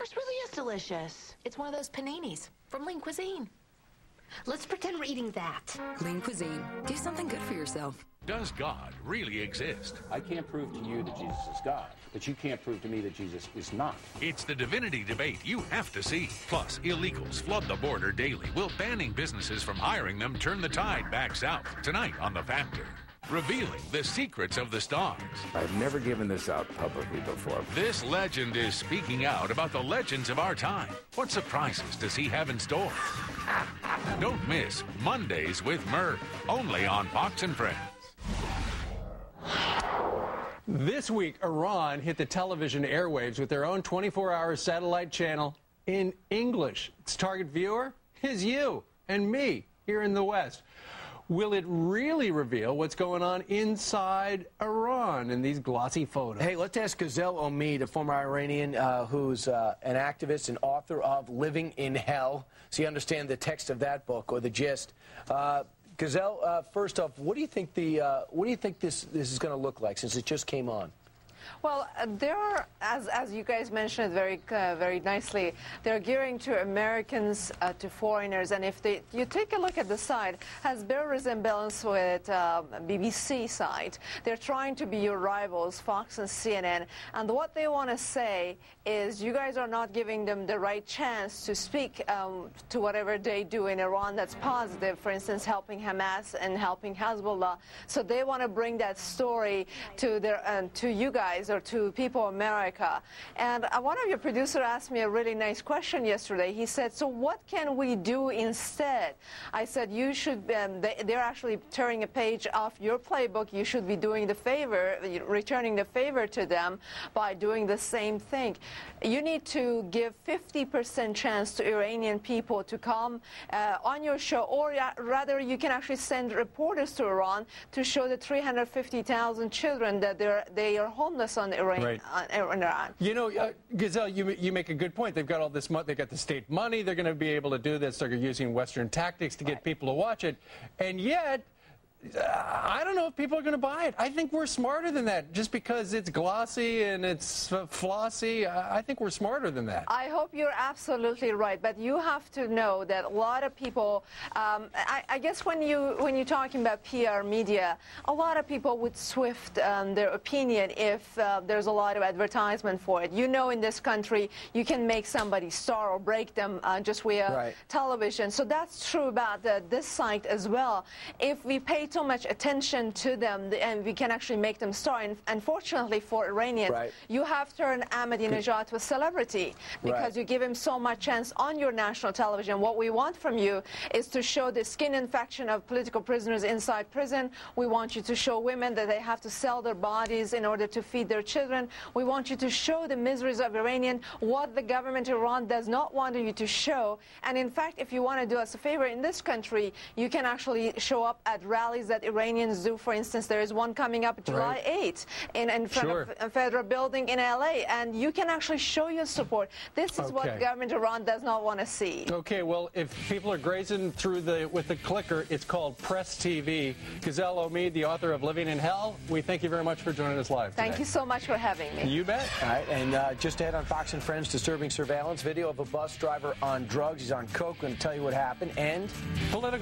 Yours really is delicious. It's one of those paninis from Lean Cuisine. Let's pretend we're eating that. Lean Cuisine. Do something good for yourself. Does God really exist? I can't prove to you that Jesus is God, but you can't prove to me that Jesus is not. It's the divinity debate you have to see. Plus, illegals flood the border daily. Will banning businesses from hiring them turn the tide back south? Tonight on The Factor. Revealing the secrets of the stars. I've never given this out publicly before. This legend is speaking out about the legends of our time. What surprises does he have in store? Don't miss Mondays with Murr, only on Fox and Friends. This week, Iran hit the television airwaves with their own 24-hour satellite channel in English. Its target viewer is you and me here in the West. Will it really reveal what's going on inside Iran in these glossy photos? Hey, let's ask Ghazal Omid, a former Iranian who's an activist and author of Living in Hell, so you understand the text of that book or the gist. Ghazal, first off, what do you think this is going to look like since it just came on? Well, there are, as you guys mentioned very nicely, they're gearing to Americans, to foreigners, and if you take a look at the side, has bear resemblance with BBC side. They're trying to be your rivals, Fox and CNN, and what they want to say is you guys are not giving them the right chance to speak to whatever they do in Iran that's positive, for instance, helping Hamas and helping Hezbollah. So they want to bring that story to you guys, or to people in America. And one of your producers asked me a really nice question yesterday. He said, so what can we do instead? I said, you should, they're actually tearing a page off your playbook. You should be doing the favor, returning the favor to them by doing the same thing. You need to give 50% chance to Iranian people to come on your show, or rather you can actually send reporters to Iran to show the 350,000 children that they are homeless on Iran. Right. Iran. You know, Ghazal, you make a good point. They've got all this money. They've got the state money. They're going to be able to do this. They're using Western tactics to get people to watch it. And yet, I don't know if people are going to buy it. I think we're smarter than that. Just because it's glossy and it's flossy, I think we're smarter than that. I hope you're absolutely right. But you have to know that a lot of people, I guess when you're talking about PR media, a lot of people would swift their opinion if there's a lot of advertisement for it. You know, in this country, you can make somebody star or break them just via television. So that's true about this site as well. If we pay so much attention to them, and we can actually make them star. And unfortunately for Iranians, you have turned Ahmadinejad to a celebrity because you give him so much chance on your national television. What we want from you is to show the skin infection of political prisoners inside prison. We want you to show women that they have to sell their bodies in order to feed their children. We want you to show the miseries of Iranian, what the government of Iran does not want you to show. And in fact, if you want to do us a favor in this country, you can actually show up at rallies that Iranians do. For instance, there is one coming up July 8th in front of a federal building in LA, and you can actually show your support. This is what government Iran does not want to see. Okay, well, if people are grazing through with the clicker, it's called Press TV. Ghazal Omid, the author of Living in Hell, we thank you very much for joining us live today. Thank you so much for having me. You bet. All right, and just ahead on Fox and Friends, disturbing surveillance video of a bus driver on drugs. He's on coke. Going to tell you what happened, and political